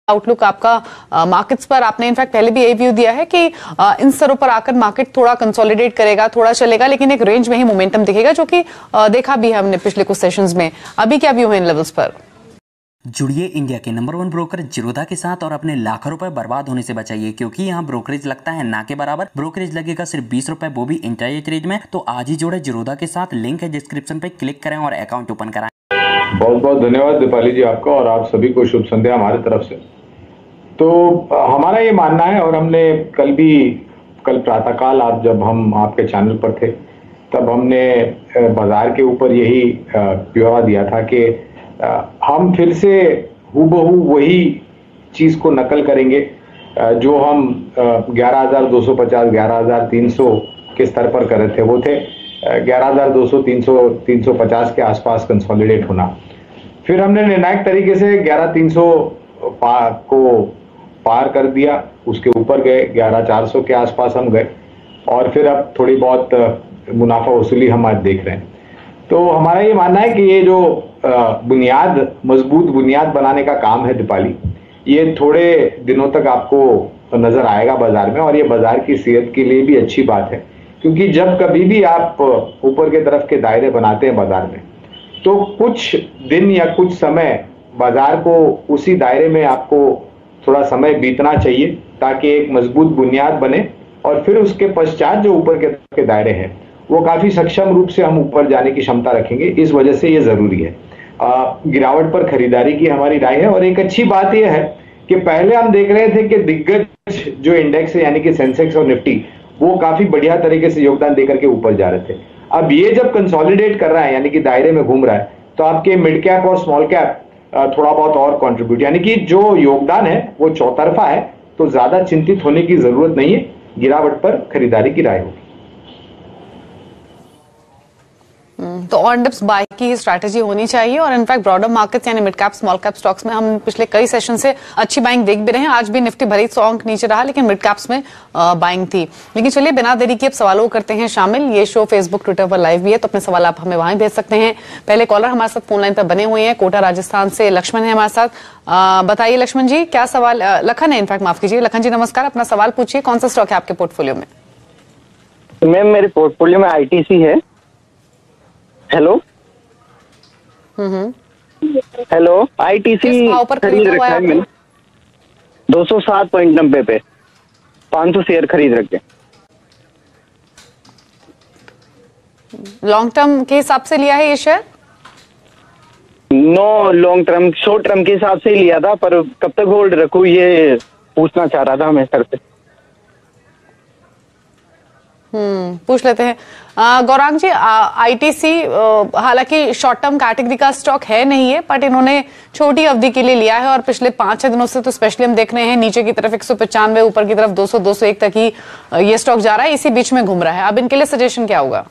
Outlook आपका markets पर? आपने इनफैक्ट पहले भी यही व्यू दिया है कि इन स्तरों पर आकर मार्केट थोड़ा कंसोलिडेट करेगा, थोड़ा चलेगा, लेकिन एक रेंज में ही मोमेंटम दिखेगा, जो कि देखा भी है हमने पिछले कुछ सेशंस में। अभी क्या व्यू है इन लेवल्स पर? जुड़िए इंडिया के नंबर 1 ब्रोकर जिरोधा के साथ और अपने लाखों रुपए बर्बाद होने से बचाइए, क्योंकि यहाँ ब्रोकरेज लगता है ना के बराबर। ब्रोकरेज लगेगा सिर्फ 20 रुपए, वो भी इंट्राडे ट्रेड में। तो आज ही जुड़े जिरोधा के साथ, लिंक है डिस्क्रिप्शन पे, क्लिक करें और अकाउंट ओपन कराएं। बहुत बहुत धन्यवाद दीपाली जी आपका, और आप सभी को शुभ संध्या हमारी तरफ से। तो हमारा ये मानना है, और हमने कल प्रातःकाल जब हम आपके चैनल पर थे तब हमने बाजार के ऊपर यही ब्यौरा दिया था कि हम फिर से हूबहू वही चीज को नकल करेंगे जो हम 11,250 11,300 के स्तर पर कर रहे थे। वो थे 11,200 350 के आसपास कंसोलिडेट होना। फिर हमने निर्णायक तरीके से 11,300 को पार कर दिया, उसके ऊपर गए, 11,400 के आसपास हम गए, और फिर अब थोड़ी बहुत मुनाफा वसूली हम आज देख रहे हैं। तो हमारा ये मानना है कि ये जो मजबूत बुनियाद बनाने का काम है दीपाली, ये थोड़े दिनों तक आपको नजर आएगा बाजार में, और ये बाजार की सेहत के लिए भी अच्छी बात है, क्योंकि जब कभी भी आप ऊपर के तरफ के दायरे बनाते हैं बाजार में, तो कुछ दिन या कुछ समय बाजार को उसी दायरे में आपको थोड़ा समय बीतना चाहिए, ताकि एक मजबूत बुनियाद बने, और फिर उसके पश्चात जो ऊपर के दायरे हैं वो काफी सक्षम रूप से हम ऊपर जाने की क्षमता रखेंगे। इस वजह से ये जरूरी है। गिरावट पर खरीदारी की हमारी राय है। और एक अच्छी बात यह है कि पहले हम देख रहे थे कि दिग्गज जो इंडेक्स है, यानी कि सेंसेक्स और निफ्टी, वो काफी बढ़िया तरीके से योगदान देकर के ऊपर जा रहे थे। अब ये जब कंसोलिडेट कर रहा है, यानी कि दायरे में घूम रहा है, तो आपके मिड कैप और स्मॉल कैप थोड़ा बहुत और कंट्रीब्यूट, यानी कि जो योगदान है वो चौतरफा है। तो ज्यादा चिंतित होने की जरूरत नहीं है, गिरावट पर खरीदारी की राय होगी। तो ऑन डिप्स बाय की स्ट्रैटेजी होनी चाहिए, और इनफैक्ट ब्रॉडर मार्केट्स यानी mid cap small cap stocks में हम पिछले कई सेशन से अच्छी बाइंग देख भी रहे हैं। आज भी निफ्टी भले 100 अंक नीचे रहा, लेकिन मिड कैप्स में बाइंग थी। लेकिन चलिए बिना देरी के अब सवालों को करते हैं शामिल। ये शो फेसबुक ट्विटर पर लाइव भी है, तो अपने सवाल आप हमें वहां भेज सकते हैं। पहले कॉलर हमारे साथ फोन लाइन पर बने हुए हैं, कोटा राजस्थान से लक्ष्मण है हमारे साथ। बताइए लक्ष्मण जी, क्या सवाल? लखन है इनफैक्ट, माफ कीजिए। लखन जी नमस्कार, अपना सवाल पूछिए। कौन सा स्टॉक है आपके पोर्टफोलियो में? मैम मेरे पोर्टफोलियो में आईटीसी है। हेलो हेलो, आईटीसी खरीद रखा है मैंने 207.90 पे, 500 शेयर खरीद रखे। लॉन्ग टर्म के हिसाब से लिया है ये share? No, long term, short term के हिसाब से ही लिया था, पर कब तक होल्ड रखूं ये पूछना चाह रहा था मैं सर से। पूछ लेते हैं। गौरांग जी, आईटीसी हालांकि शॉर्ट टर्म कैटेगरी का स्टॉक है नहीं है, बट इन्होंने छोटी अवधि के लिए लिया है, और पिछले 5-6 दिनों से तो स्पेशली हम देख रहे हैं नीचे की तरफ 195, ऊपर की तरफ 200 201 तक ही ये स्टॉक जा रहा है, इसी बीच में घूम रहा है। अब इनके लिए सजेशन क्या होगा?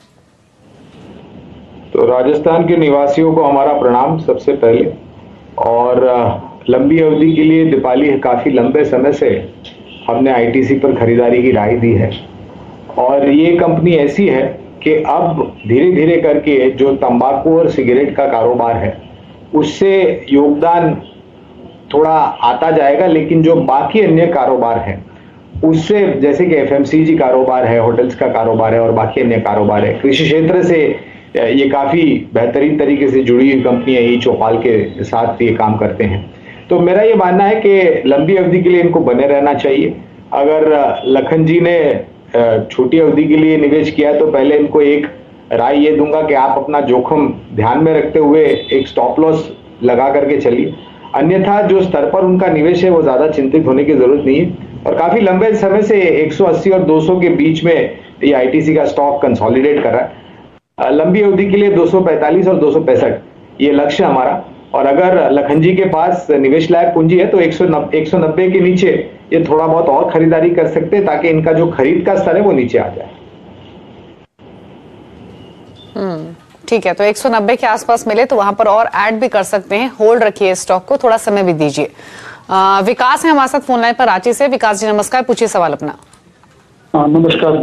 तो राजस्थान के निवासियों को हमारा प्रणाम सबसे पहले, और लंबी अवधि के लिए दीपाली काफी लंबे समय से हमने आईटीसी पर खरीदारी की राय दी है। और ये कंपनी ऐसी है कि अब धीरे धीरे करके जो तंबाकू और सिगरेट का कारोबार है उससे योगदान थोड़ा आता जाएगा, लेकिन जो बाकी अन्य कारोबार है उससे, जैसे कि एफएमसीजी कारोबार है, होटल्स का कारोबार है, और बाकी अन्य कारोबार है, कृषि क्षेत्र से ये काफी बेहतरीन तरीके से जुड़ी हुई कंपनी है, ये चौपाल के साथ ये काम करते हैं। तो मेरा ये मानना है कि लंबी अवधि के लिए इनको बने रहना चाहिए। अगर लखन जी ने छोटी अवधि के लिए निवेश किया, तो पहले इनको एक राय ये दूंगा कि आप अपना जोखिम ध्यान में रखते हुए एक स्टॉप लॉस लगा करके चलिए, अन्यथा जो स्तर पर उनका निवेश है वो ज्यादा चिंतित होने की जरूरत नहीं है। और काफी लंबे समय से 180 और 200 के बीच में ये आईटीसी का स्टॉक कंसोलिडेट कर रहा है। लंबी अवधि के लिए 245 और 265 ये लक्ष्य हमारा। और अगर लखन जी के पास निवेश लायक पूंजी है तो 190 के नीचे ये थोड़ा बहुत और खरीदारी कर सकते हैं, ताकि इनका जो खरीद का स्तर है वो नीचे आ जाए। ठीक है, तो 190 के आसपास मिले तो वहां पर और ऐड भी कर सकते हैं। होल्ड रखिए स्टॉक को, थोड़ा समय भी दीजिए। विकास है हमारे साथ फोन लाइन पर रांची से। विकास जी नमस्कार, पूछिए सवाल अपना। नमस्कार,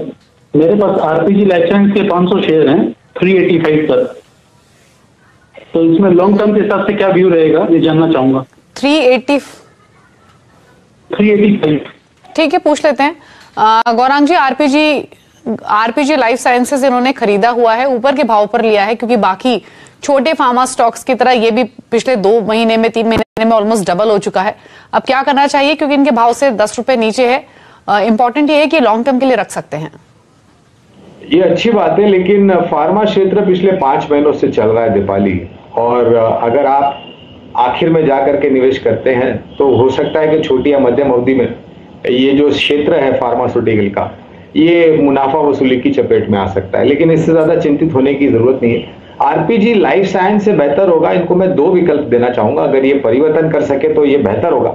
मेरे पास आरपीजी लाइफ साइंस के 500 शेयर हैं 385 पर, तो इसमें लॉन्ग टर्म के हिसाब से क्या व्यू रहेगा ये जानना चाहूंगा। 380 385। ठीक है, पूछ लेते हैं। गौरांग जी, आरपीजी लाइफ साइंसेज इन्होंने खरीदा हुआ है, ऊपर के भाव पर लिया है, क्योंकि बाकी छोटे फार्मा स्टॉक्स की तरह ये भी पिछले 2 महीने में 3 महीने में ऑलमोस्ट डबल हो चुका है। अब क्या करना चाहिए, क्योंकि इनके भाव से 10 रुपए नीचे है। इंपॉर्टेंट ये है कि लॉन्ग टर्म के लिए रख सकते हैं। ये अच्छी बात है, लेकिन फार्मा क्षेत्र पिछले 5 महीनों से चल रहा है दीपाली, और अगर आप आखिर में जाकर के निवेश करते हैं तो हो सकता है कि छोटी या मध्यम अवधि में ये जो क्षेत्र है फार्मास्यूटिकल का, ये मुनाफा वसूली की चपेट में आ सकता है, लेकिन इससे ज्यादा चिंतित होने की जरूरत नहीं है। आरपीजी लाइफ साइंस से बेहतर होगा, इनको मैं 2 विकल्प देना चाहूंगा, अगर ये परिवर्तन कर सके तो ये बेहतर होगा।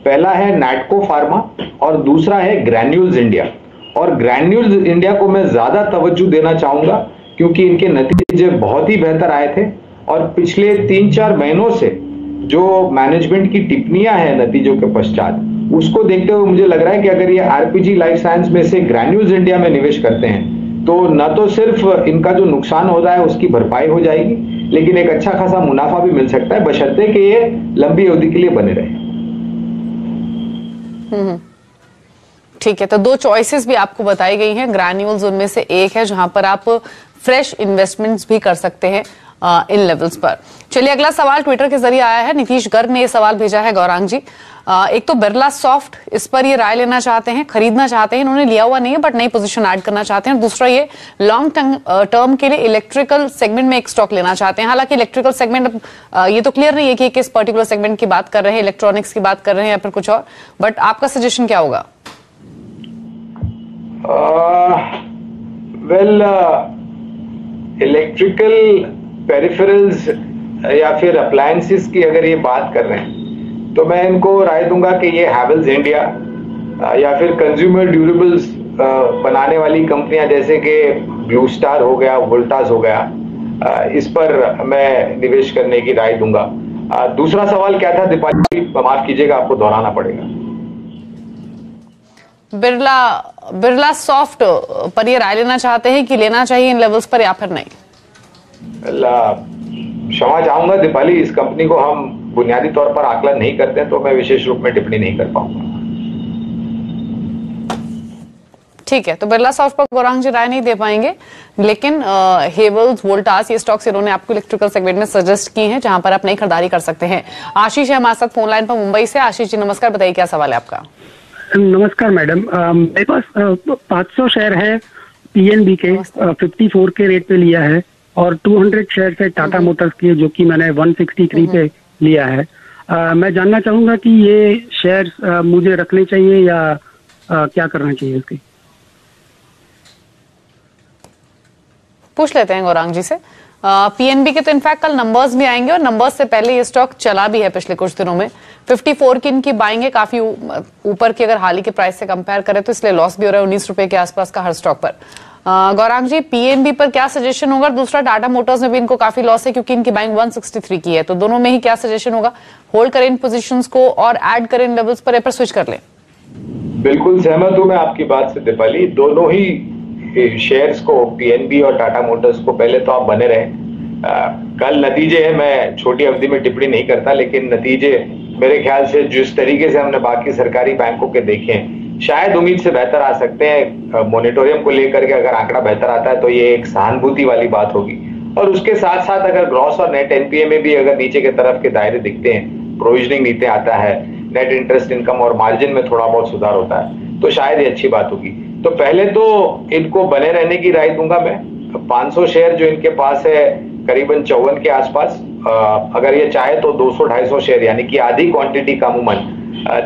पहला है नैटको फार्मा और दूसरा है ग्रैन्यूल्स इंडिया। और ग्रैन्यूल्स इंडिया को मैं ज्यादा तवज्जो देना चाहूंगा, क्योंकि इनके नतीजे बहुत ही बेहतर आए थे, और पिछले 3-4 महीनों से जो मैनेजमेंट की टिप्पणियां हैं नतीजों के पश्चात, उसको देखते हुए मुझे लग रहा है कि अगर ये आरपीजी लाइफ साइंस में से ग्रैन्यूल्स इंडिया में निवेश करते हैं तो न तो सिर्फ इनका जो नुकसान हो रहा है उसकी भरपाई हो जाएगी, लेकिन एक अच्छा खासा मुनाफा भी मिल सकता है, बशर्ते कि ये लंबी अवधि के लिए बने रहे। ठीक है, तो 2 चॉइसेस भी आपको बताई गई हैं। ग्रैन्यूल्स उनमें से एक है जहां पर आप फ्रेश इन्वेस्टमेंट्स भी कर सकते हैं इन लेवल्स पर। चलिए, अगला सवाल ट्विटर के जरिए आया है। नीतीश गर्ग ने ये सवाल भेजा है गौरांग जी। एक तो बिरला सॉफ्ट, इस पर ये राय लेना चाहते हैं, खरीदना चाहते हैं, इन्होंने लिया हुआ नहीं है बट नई पोजीशन ऐड करना चाहते हैं। और दूसरा, ये लॉन्ग टर्म के लिए इलेक्ट्रिकल सेगमेंट में एक स्टॉक लेना चाहते हैं। हालांकि इलेक्ट्रिकल सेगमेंट ये तो क्लियर नहीं है कि किस पर्टिकुलर सेगमेंट की बात कर रहे हैं, इलेक्ट्रॉनिक्स की बात कर रहे हैं या फिर कुछ और, बट आपका सजेशन क्या होगा? इलेक्ट्रिकल पेरिफेरल्स या फिर अप्लायंसेस की अगर ये बात कर रहे हैं तो मैं इनको राय दूंगा कि ये हैवेल्स इंडिया या फिर कंज्यूमर ड्यूरेबल्स बनाने वाली कंपनियां जैसे कि ब्लू स्टार हो गया, वोल्टास हो गया, इस पर मैं निवेश करने की राय दूंगा। दूसरा सवाल क्या था दीपाली, माफ कीजिएगा, आपको दोहराना पड़ेगा। बिरला सॉफ्ट पर ये राय लेना चाहते हैं कि लेना चाहिए इन लेवल्स पर या फिर नहीं? क्षमा चाहूंगा दीपाली, इस कंपनी को हम बुनियादी तौर पर आकलन नहीं करते हैं, तो मैं विशेष रूप में टिप्पणी नहीं कर पाऊंगा। ठीक है, तो बिरला सॉफ्ट पर गौरांग जी राय नहीं दे पाएंगे, लेकिन हेवल्स, वोल्टास, ये स्टॉक्स इन्होंने आपको इलेक्ट्रिकल सेगमेंट में सजेस्ट की हैं, जहां पर आप नई खरीदारी कर सकते हैं। आशीष है हमारे साथ फोन लाइन पर मुंबई से। आशीष जी नमस्कार, बताइए क्या सवाल है आपका? नमस्कार मैडम, मेरे पास 500 शेयर है पीएनबी के, 54 के रेट पे लिया है, और 200 शेयर है टाटा मोटर्स के, जो कि मैंने 163 पे लिया है। मैं जानना चाहूंगा कि ये शेयर्स मुझे रखने चाहिए या क्या करना चाहिए उसकी? पूछ लेते हैं गौरांग जी से। पीएनबी के तो इनफैक्ट कल नंबर्स भी आएंगे, और नंबर्स से पहले ये स्टॉक चला भी है पिछले कुछ दिनों में। 54 की इनकी बाइंग है, काफी ऊपर की अगर हाल ही के प्राइस से कंपेयर करें तो, इसलिए लॉस भी हो रहा है 19 रुपए के आसपास का हर स्टॉक पर। गौरांग जी, पीएनबी पर क्या सजेशन होगा? दूसरा, टाटा मोटर्स में भी इनको काफी लॉस है क्योंकि इनकी बाइंग 163 की है, तो दोनों में ही क्या सजेशन होगा? होल्ड करें इन पोजीशंस को और ऐड करें इन लेवल्स पर, या फिर स्विच कर लें? बिल्कुल सहमत हूं मैं आपकी बात से दीपाली। दोनों ही शेयर्स को, पीएनबी और टाटा मोटर्स को, पहले तो आप बने रहे। कल नतीजे हैं, मैं छोटी अवधि में टिप्पणी नहीं करता, लेकिन नतीजे मेरे ख्याल से जिस तरीके से हमने बाकी सरकारी बैंकों के देखे हैं, शायद उम्मीद से बेहतर आ सकते हैं। मोनिटोरियम को लेकर के अगर आंकड़ा बेहतर आता है तो ये एक सहानुभूति वाली बात होगी, और उसके साथ साथ अगर ग्रॉस और नेट एनपीए में भी अगर नीचे के तरफ के दायरे दिखते हैं, प्रोविजनिंग नीचे आता है, नेट इंटरेस्ट इनकम और मार्जिन में थोड़ा बहुत सुधार होता है, तो शायद ये अच्छी बात होगी। तो पहले तो इनको बने रहने की राय दूंगा मैं। 500 शेयर जो इनके पास है करीबन 54 के आसपास, अगर ये चाहे तो 200-250 शेयर, यानी कि आधी क्वांटिटी का अमूमन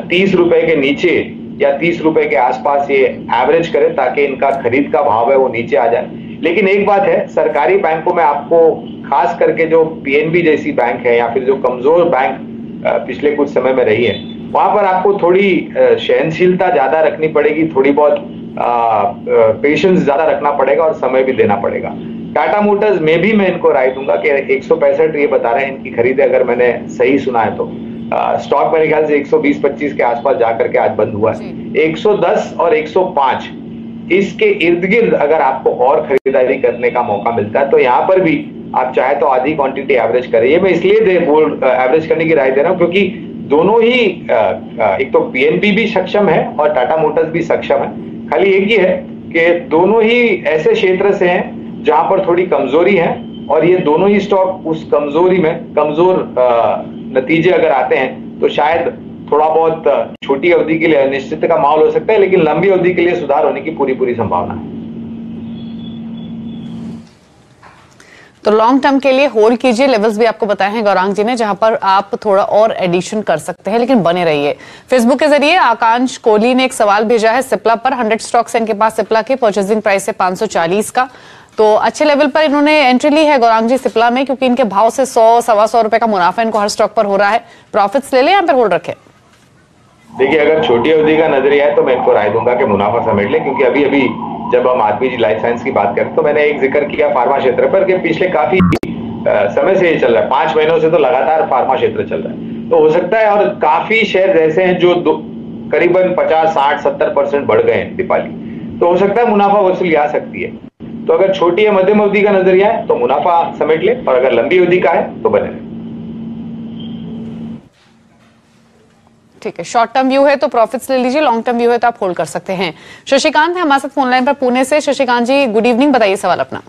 30 रुपए के नीचे या 30 रुपए के आसपास ये एवरेज करे, ताकि इनका खरीद का भाव है वो नीचे आ जाए। लेकिन एक बात है, सरकारी बैंकों में आपको खास करके जो पीएनबी जैसी बैंक है या फिर जो कमजोर बैंक पिछले कुछ समय में रही है, वहां पर आपको थोड़ी सहनशीलता ज्यादा रखनी पड़ेगी, थोड़ी बहुत पेशेंस ज्यादा रखना पड़ेगा और समय भी देना पड़ेगा। टाटा मोटर्स में भी मैं इनको राय दूंगा कि 165 ये बता रहे हैं इनकी खरीद है, अगर मैंने सही सुना है तो। स्टॉक मेरे ख्याल से 120-25 के आसपास जाकर के आज बंद हुआ है। 110 और 105 इसके इर्द गिर्द अगर आपको और खरीदारी करने का मौका मिलता है तो यहाँ पर भी आप चाहे तो आधी क्वांटिटी एवरेज करें। ये मैं इसलिए एवरेज करने की राय दे रहा हूँ क्योंकि दोनों ही एक तो पीएनबी भी सक्षम है और टाटा मोटर्स भी सक्षम है। खाली एक ही है कि दोनों ही ऐसे क्षेत्र से हैं जहां पर थोड़ी कमजोरी है, और ये दोनों ही स्टॉक उस कमजोरी में कमजोर नतीजे अगर आते हैं तो शायद थोड़ा बहुत छोटी अवधि के लिए अनिश्चितता का माहौल हो सकता है, लेकिन लंबी अवधि के लिए सुधार होने की पूरी संभावना है। तो लॉन्ग टर्म के लिए होल्ड कीजिए, लेवल्स भी आपको बताए हैं गौरांग जी ने, जहां पर आप थोड़ा और एडिशन कर सकते हैं, लेकिन बने रहिए। फेसबुक के जरिए आकांक्ष कोहली ने एक सवाल भेजा है सिप्ला पर। 100 स्टॉक्स इनके पास सिप्ला के, परचेजिंग प्राइस है 540 का। तो अच्छे लेवल पर इन्होंने एंट्री ली है गौरांग जी सिप्ला में, क्योंकि इनके भाव से 100-125 रुपए का मुनाफा इनको हर स्टॉक पर हो रहा है। प्रॉफिट्स ले लें या फिर होल्ड रखें? देखिए, अगर छोटी अवधि का नजरिया है तो मैं इनको राय दूंगा कि मुनाफा समेट लें, क्योंकि अभी जब हम आरपीजी लाइफ साइंस की बात करें तो मैंने एक जिक्र किया फार्मा क्षेत्र पर कि पिछले काफी समय से ये चल रहा है, 5 महीनों से तो लगातार फार्मा क्षेत्र चल रहा है। तो हो सकता है, और काफी शेयर ऐसे हैं जो करीबन 50, 60, 70% बढ़ गए हैं दीपाली, तो हो सकता है मुनाफा वसूली आ सकती है। तो अगर छोटी या मध्यम अवधि का नजरिया है तो मुनाफा समेट ले, और अगर लंबी अवधि का है तो बने रहे। ठीक है, शॉर्ट टर्म व्यू है तो प्रॉफिट्स ले लीजिए, लॉन्ग टर्म व्यू है तो आप होल्ड कर सकते हैं। शशिकांत है हमारे साथ फोन लाइन पर पुणे से। शशिकांत जी गुड इवनिंग, बताइए सवाल अपना।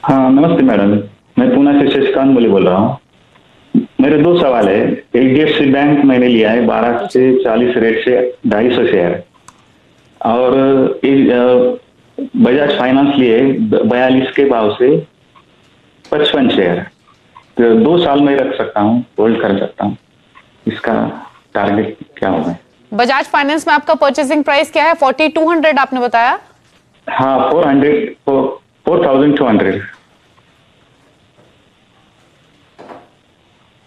हाँ नमस्ते मैडम, मैं पुणे से शशिकांत बोले बोल रहा हूँ। मेरे 2 सवाल है। एचडीएफसी बैंक मैंने लिया है 12 से 40 रेट से 250 शेयर, और बजाज फाइनेंस लिए 42 के भाव से 55 शेयर। तो 2 साल में रख सकता हूँ, होल्ड कर सकता हूँ, इसका टारगेट क्या होगा? बजाज फाइनेंस में आपका परचेसिंग प्राइस क्या है? 4200 आपने बताया। हाँ 4200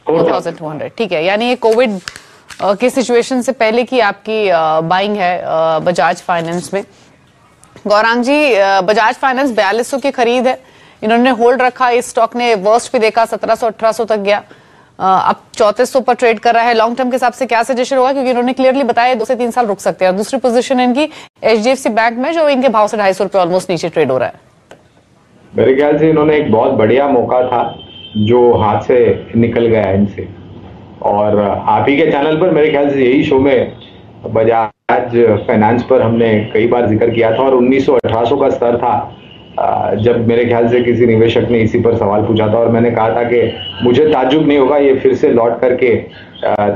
4,200, ठीक है। यानी ये कोविड के सिचुएशन से पहले की आपकी बाइंग है बजाज फाइनेंस में। गौरांग जी, बजाज फाइनेंस 4200 की खरीद है, इन्होंने होल्ड रखा। इस स्टॉक ने वर्स्ट भी देखा, 1700-1800 तक गया, अब 3400 पर ट्रेड कर रहा है। लॉन्ग टर्म के हिसाब से क्या सजेशन होगा, क्योंकि इन्होंने क्लियरली बताया 2 से 3 साल रुक सकते हैं। और दूसरी पोजीशन इनकी एचडीएफसी बैंक में, जो इनके भाव से 250 रुपए ऑलमोस्ट नीचे ट्रेड हो रहा है। मेरे ख्याल से इन्होंने एक बहुत बढ़िया मौका था जो हाथ से निकल गया इनसे, और आप ही के चैनल पर मेरे ख्याल से यही शो में बजाज फाइनेंस पर हमने कई बार जिक्र किया था, और 1900-1800 का स्तर था जब मेरे ख्याल से किसी निवेशक ने इसी पर सवाल पूछा था, और मैंने कहा था कि मुझे ताज्जुब नहीं होगा ये फिर से लौट करके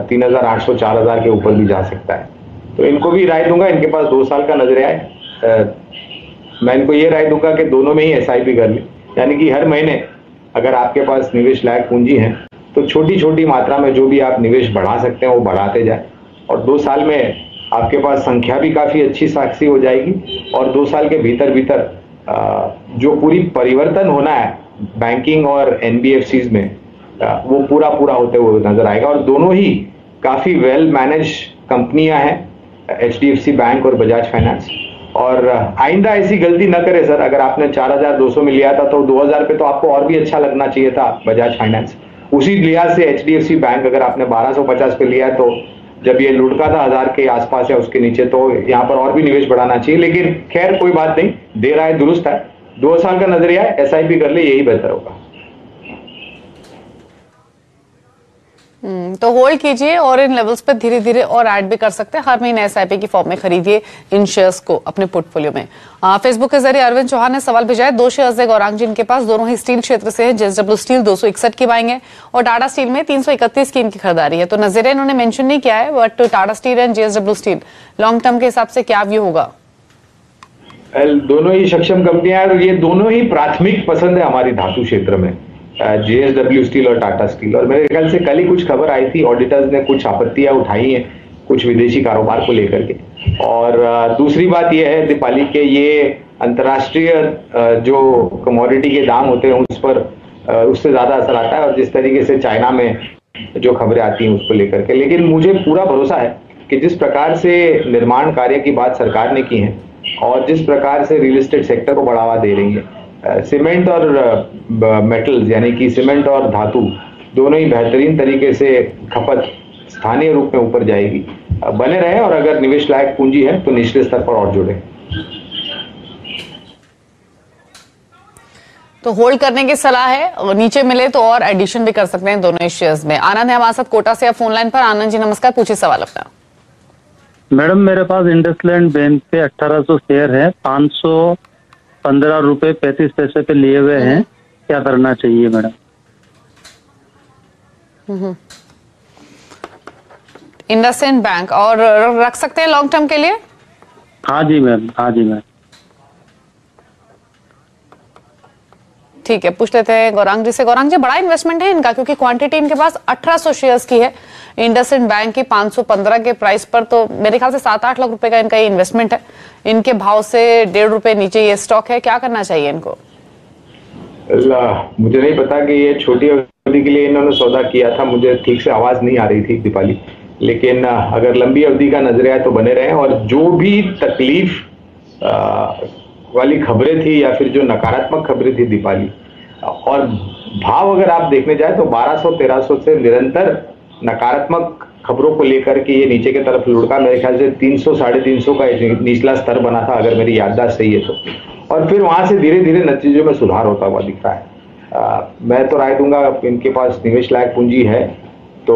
3800-4000 के ऊपर भी जा सकता है। तो इनको भी राय दूंगा, इनके पास 2 साल का नजरिया है। मैं इनको ये राय दूंगा कि दोनों में ही एसआईपी कर ले, यानी कि हर महीने अगर आपके पास निवेश लायक पूंजी है तो छोटी छोटी मात्रा में जो भी आप निवेश बढ़ा सकते हैं वो बढ़ाते जाए, और 2 साल में आपके पास संख्या भी काफी अच्छी साक्षी हो जाएगी, और 2 साल के भीतर जो पूरी परिवर्तन होना है बैंकिंग और एनबीएफसीज में वो पूरा होते हुए नजर आएगा। और दोनों ही काफी वेल मैनेज कंपनियां हैं, एचडीएफसी बैंक और बजाज फाइनेंस। और आइंदा ऐसी गलती न करे सर, अगर आपने 4200 में लिया था तो 2000 पे तो आपको और भी अच्छा लगना चाहिए था बजाज फाइनेंस। उसी लिहाज से एचडीएफसी बैंक अगर आपने 1250 पे लिया है तो जब ये लुढ़का था 1000 के आसपास या उसके नीचे, तो यहाँ पर और भी निवेश बढ़ाना चाहिए। लेकिन खैर कोई बात नहीं, दे रहा है दुरुस्त है, 2 साल का नजरिया है, एसआईपी कर ले, यही बेहतर होगा। तो होल्ड कीजिए और इन लेवल्स पे धीरे धीरे और ऐड भी कर सकते हैं। हर महीने एसआईपी की फॉर्म में खरीदिए इन शेयर्स को अपने पोर्टफोलियो में। फेसबुक के जरिए अरविंद चौहान ने सवाल भेजा है, 2 शेयर्स है गौरांग जी इनके पास, दोनों ही स्टील क्षेत्र से है। जेएसडब्ल्यू स्टील 261 की बाइंग है और टाटा स्टील में 331 की इनकी खरीदारी है। तो नजरिया इन्होंने मेंशन नहीं किया है, but Tata steel and JSW steel long term के हिसाब से क्या व्यू होगा? दोनों ही सक्षम कंपनियां और ये दोनों ही प्राथमिक पसंद है हमारी धातु क्षेत्र में, जेएसडब्ल्यू स्टील और टाटा स्टील। और मेरे ख्याल से कल ही कुछ खबर आई थी, ऑडिटर्स ने कुछ आपत्तियां उठाई हैं कुछ विदेशी कारोबार को लेकर के। और दूसरी बात यह है दीपाली के ये अंतर्राष्ट्रीय जो कमोडिटी के दाम होते हैं उस पर उससे ज्यादा असर आता है, और जिस तरीके से चाइना में जो खबरें आती हैं उसको लेकर के। लेकिन मुझे पूरा भरोसा है कि जिस प्रकार से निर्माण कार्य की बात सरकार ने की है और जिस प्रकार से रियल एस्टेट सेक्टर को बढ़ावा दे रही है, सीमेंट और मेटल्स यानी कि सीमेंट और धातु दोनों ही बेहतरीन तरीके से खपत स्थानीय रूप में ऊपर जाएगी। बने रहे, और अगर निवेश लायक पूंजी है तो निचले स्तर पर और जुड़े। तो होल्ड करने की सलाह है, और नीचे मिले तो और एडिशन भी कर सकते हैं दोनों शेयर्स में। आनंद है हमारे साथ कोटा से, आप फोन लाइन पर। आनंद जी नमस्कार, पूछिए सवाल अपना। मैडम मेरे पास इंडसलैंड बैंक पे 1800 शेयर है, 515 रुपए 35 पैसे पे लिए हुए हैं, क्या करना चाहिए मैडम? इंडसइंड बैंक, और रख सकते हैं लॉन्ग टर्म के लिए? हाँ जी मैम, हाँ जी मैम। ठीक है, पूछ लेते हैं गौरांग जी से। गौरांग जी, बड़ा इन्वेस्टमेंट है इनका, क्योंकि क्वांटिटी इनके पास 1800 शेयर्स की है इंडसइंड बैंक की 515 के प्राइस पर, तो मेरे ख्याल से 7-8 लाख रुपए का इनका ये इन्वेस्टमेंट है। इनके भाव से 1.5 रुपए नीचे ये स्टॉक है, क्या करना चाहिए इनको? मुझे नहीं पता कि ये छोटी अवधि के लिए इन्होंने सौदा किया था, मुझे ठीक से आवाज नहीं आ रही थी दीपाली, लेकिन अगर लंबी अवधि का नजरिया है तो बने रहे। और जो भी तकलीफ वाली खबरें थी या फिर जो नकारात्मक खबरें थी दीपाली, और भाव अगर आप देखने जाए तो 1200-1300 से निरंतर नकारात्मक खबरों को लेकर के ये नीचे की तरफ लुढ़का। मेरे ख्याल से 300-350 का निचला स्तर बना था, अगर मेरी याददाश्त सही है तो, और फिर वहां से धीरे धीरे नतीजों में सुधार होता हुआ दिख रहा है। मैं तो राय दूंगा, इनके पास निवेश लायक पूंजी है तो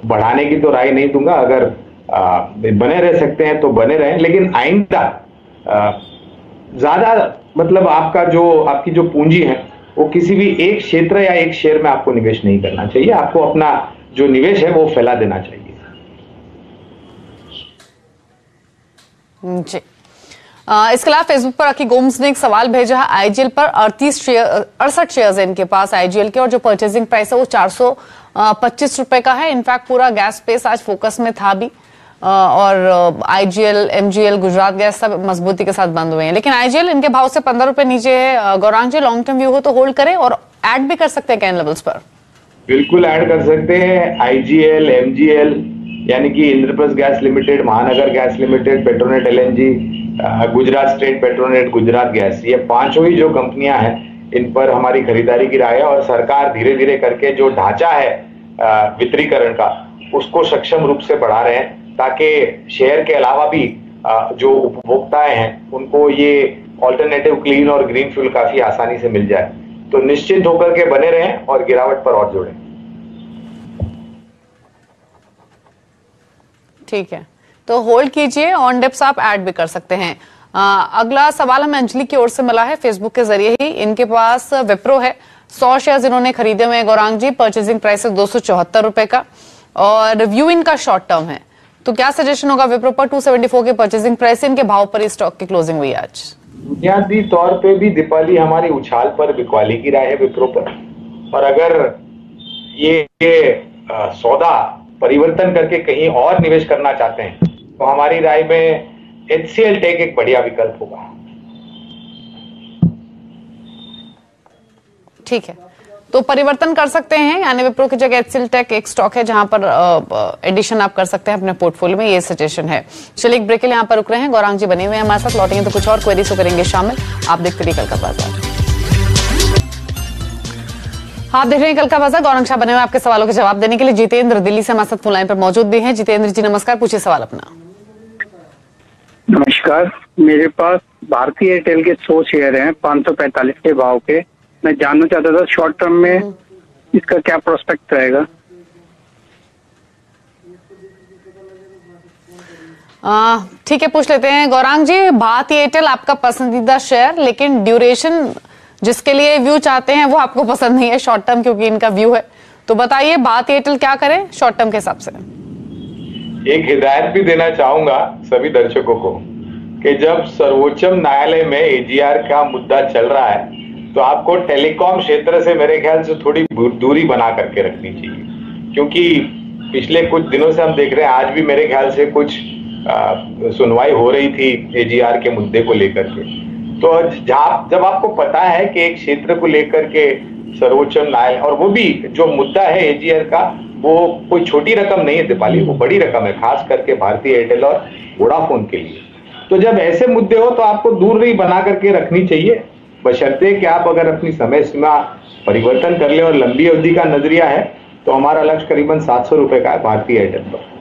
बढ़ाने की तो राय नहीं दूंगा। अगर बने रह सकते हैं तो बने रहें, लेकिन आइंदा ज्यादा मतलब आपकी जो पूंजी है वो किसी भी एक क्षेत्र या एक शेयर में आपको निवेश नहीं करना चाहिए। आपको अपना जो निवेश है वो फैला देना चाहिए। जी, इसके अलावा फेसबुक पर अकी गोम्स ने एक सवाल भेजा है। आईजीएल पर 68 शेयर्स है इनके पास आईजीएल के, और जो परचेजिंग प्राइस है वो 425 रुपए का है। इनफैक्ट पूरा गैस स्पेस आज फोकस में था भी, और आईजीएल, एमजीएल, गुजरात गैस सब मजबूती के साथ बंद हुए हैं, लेकिन आईजीएल इनके भाव से 15 रुपए नीचे है। गौरांग जी, लॉन्ग टर्म व्यू हो तो होल्ड करें, और ऐड भी कर सकते हैं क्या इन लेवल्स पर? बिल्कुल ऐड कर सकते हैं। आईजीएल, एमजीएल यानी कि इंद्रप्रस्थ गैस लिमिटेड, महानगर gas limited, Petronet LNG, Gujarat state Petronet, Gujarat gas, ये पांचों ही जो कंपनियां हैं इन पर हमारी खरीदारी की राय है। और सरकार धीरे धीरे करके जो ढांचा है वितरीकरण का, उसको सक्षम रूप से बढ़ा रहे हैं, ताकि शेयर के अलावा भी जो उपभोक्ताएं हैं उनको ये ऑल्टरनेटिव क्लीन और ग्रीन फ्यूल काफी आसानी से मिल जाए। तो निश्चिंत होकर के बने रहें और गिरावट पर और जोड़ें। ठीक है, तो होल्ड कीजिए, ऑन डिप्स आप ऐड भी कर सकते हैं। अगला सवाल हमें अंजलि की ओर से मिला है फेसबुक के जरिए ही। इनके पास विप्रो है, 100 शेयर्स इन्होंने खरीदे हुए हैं गौरांग जी, परचेजिंग प्राइस है 274 रुपए का, और व्यू इनका शॉर्ट टर्म है। तो क्या सजेशन होगा विप्रो पर? 274 के परचेजिंग प्राइस, इनके भाव पर स्टॉक की क्लोजिंग हुई आज। बुनियादी तौर पे भी दीपाली हमारी उछाल पर बिकवाली की राय है विप्रो पर, और अगर ये सौदा परिवर्तन करके कहीं और निवेश करना चाहते हैं तो हमारी राय में एचसीएल टेक एक बढ़िया विकल्प होगा। ठीक है, तो परिवर्तन कर सकते हैं, यानी विप्रो की जगह एचसीएल टेक एक स्टॉक है जहां पर एडिशन आप कर सकते हैं अपने पोर्टफोलियो में, ये सजेशन है। चलिए एक ब्रेक के लिए यहाँ पर रुक रहे हैं। गौरांग जी बने हुए हैं हमारे साथ, लौटेंगे तो कुछ और क्वेरीज को करेंगे शामिल। आप देखते रहिए कल का बाजार। आप देख रहे हैं कल का बाजार। गौरांग शाह बने हुए आपके सवालों के जवाब देने के लिए। जितेंद्र दिल्ली से हमारे साथ फोन लाइन पर मौजूद भी हैं। जितेंद्र जी नमस्कार, पूछिए सवाल अपना। नमस्कार, मेरे पास भारतीय एयरटेल के 100 शेयर हैं 545 के भाव के। मैं जानना चाहता था शॉर्ट टर्म में इसका क्या प्रोस्पेक्ट रहेगा? ठीक है, पूछ लेते हैं गौरांग जी। भारतीय एयरटेल आपका पसंदीदा शेयर, लेकिन ड्यूरेशन जिसके लिए व्यू चाहते हैं वो आपको पसंद नहीं है शॉर्ट टर्म, क्योंकि इनका व्यू है। तो बताइए भारतीय एयरटेल क्या करें शॉर्ट टर्म के हिसाब से? एक हिदायत भी देना चाहूंगा सभी दर्शकों को कि जब सर्वोच्चम न्यायालय में एजीआर का मुद्दा चल रहा है तो आपको टेलीकॉम क्षेत्र से मेरे ख्याल से थोड़ी दूरी बना करके रखनी चाहिए, क्योंकि पिछले कुछ दिनों से हम देख रहे हैं, आज भी मेरे ख्याल से कुछ सुनवाई हो रही थी एजीआर के मुद्दे को लेकर के। तो जब आपको पता है कि एक क्षेत्र को लेकर के सर्वोच्चम न्यायालय, और वो भी जो मुद्दा है एजीआर का, वो कोई छोटी रकम नहीं है दीपाली, वो बड़ी रकम है, खास करके भारतीय एयरटेल और वोडाफोन के लिए। तो जब ऐसे मुद्दे हो तो आपको दूरी बना करके रखनी चाहिए, बशर्ते कि आप अगर अपनी समय सीमा परिवर्तन कर ले और लंबी अवधि का नजरिया है तो हमारा लक्ष्य करीबन 700 रुपए का है भारतीय एयरटेल पर।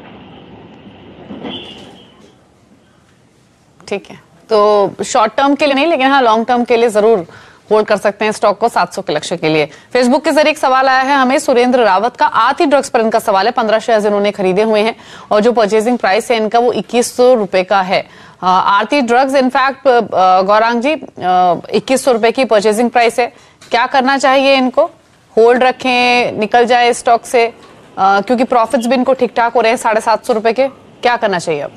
ठीक है, तो शॉर्ट टर्म के लिए नहीं, लेकिन हाँ लॉन्ग टर्म के लिए जरूर होल्ड कर सकते हैं स्टॉक को 700 के लक्ष्य के लिए। फेसबुक के जरिए एक सवाल आया है हमें सुरेंद्र रावत का, आरती ड्रग्स पर इनका सवाल है। 15 शेयर इन्होंने खरीदे हुए हैं और जो परचेजिंग प्राइस है इनका वो 2100 रुपए का है। आरती ड्रग्स इनफैक्ट गौरांग जी 2100 रुपए की परचेजिंग प्राइस है, क्या करना चाहिए इनको? होल्ड रखें, निकल जाए स्टॉक से, क्योंकि प्रॉफिट्स भी इनको ठीक ठाक हो रहे हैं 750 रुपए के, क्या करना चाहिए अब?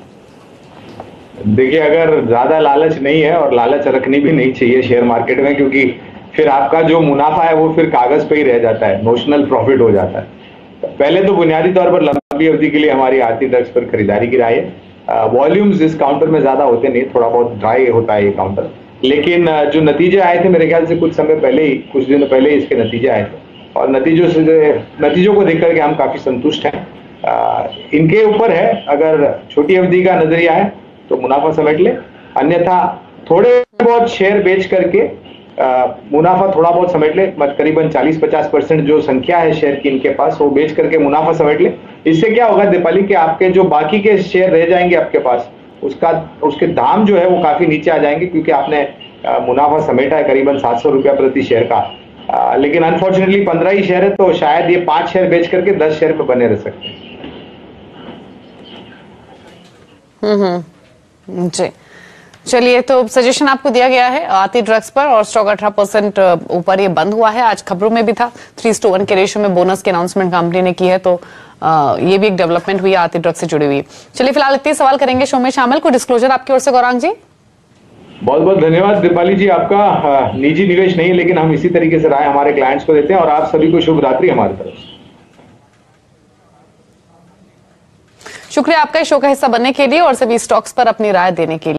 देखिए, अगर ज्यादा लालच नहीं है और लालच रखनी भी नहीं चाहिए शेयर मार्केट में, क्योंकि फिर आपका जो मुनाफा है वो फिर कागज पे ही रह जाता है, नोशनल प्रॉफिट हो जाता है। पहले तो बुनियादी तौर पर लंबी अवधि के लिए हमारी आरती ड्रग्स पर खरीदारी की राय है। वॉल्यूम्स इस काउंटर में ज्यादा होते नहीं, थोड़ा बहुत ड्राई होता है ये काउंटर, लेकिन जो नतीजे आए थे मेरे ख्याल से कुछ समय पहले ही, कुछ दिन पहले ही इसके नतीजे आए थे और नतीजों को देख करके हम काफी संतुष्ट हैं। इनके ऊपर है, अगर छोटी अवधि का नजरिया है तो मुनाफा समेट ले, अन्यथा थोड़े बहुत शेयर बेच करके मुनाफा थोड़ा बहुत समेट ले, करीबन 40-50% जो संख्या है शेयर की इनके पास, वो बेच करके मुनाफा समेट ले। इससे क्या होगा दीपाली कि आपके जो बाकी के शेयर रह जाएंगे आपके पास, उसके दाम जो है वो काफी नीचे आ जाएंगे, क्योंकि आपने मुनाफा समेटा है करीबन 700 रुपया प्रति शेयर का। लेकिन अनफॉर्चुनेटली 15 ही शेयर है, तो शायद ये 5 शेयर बेच करके 10 शेयर पे बने रह सकते हैं। जी चलिए, तो सजेशन आपको दिया गया है आरती ड्रग्स पर और स्टॉक 18% ऊपर ये बंद हुआ है। आज खबरों में भी था 3:1 के रेशियो में बोनस की अनाउंसमेंट कंपनी ने की है, तो ये भी एक डेवलपमेंट हुई है आरती ड्रग्स से जुड़ी हुई। चलिए फिलहाल इतने सवाल करेंगे शो में शामिल। कोई डिस्क्लोजर आपकी ओर से गौरांग जी? बहुत बहुत धन्यवाद दीपाली जी आपका। निजी निवेश नहीं है, लेकिन हम इसी तरीके से राय हमारे क्लाइंट्स को देते हैं और आप सभी को शुभ रात्रि हमारी तरफ से। शुक्रिया आपका इस शो का हिस्सा बनने के लिए और सभी स्टॉक्स पर अपनी राय देने के लिए।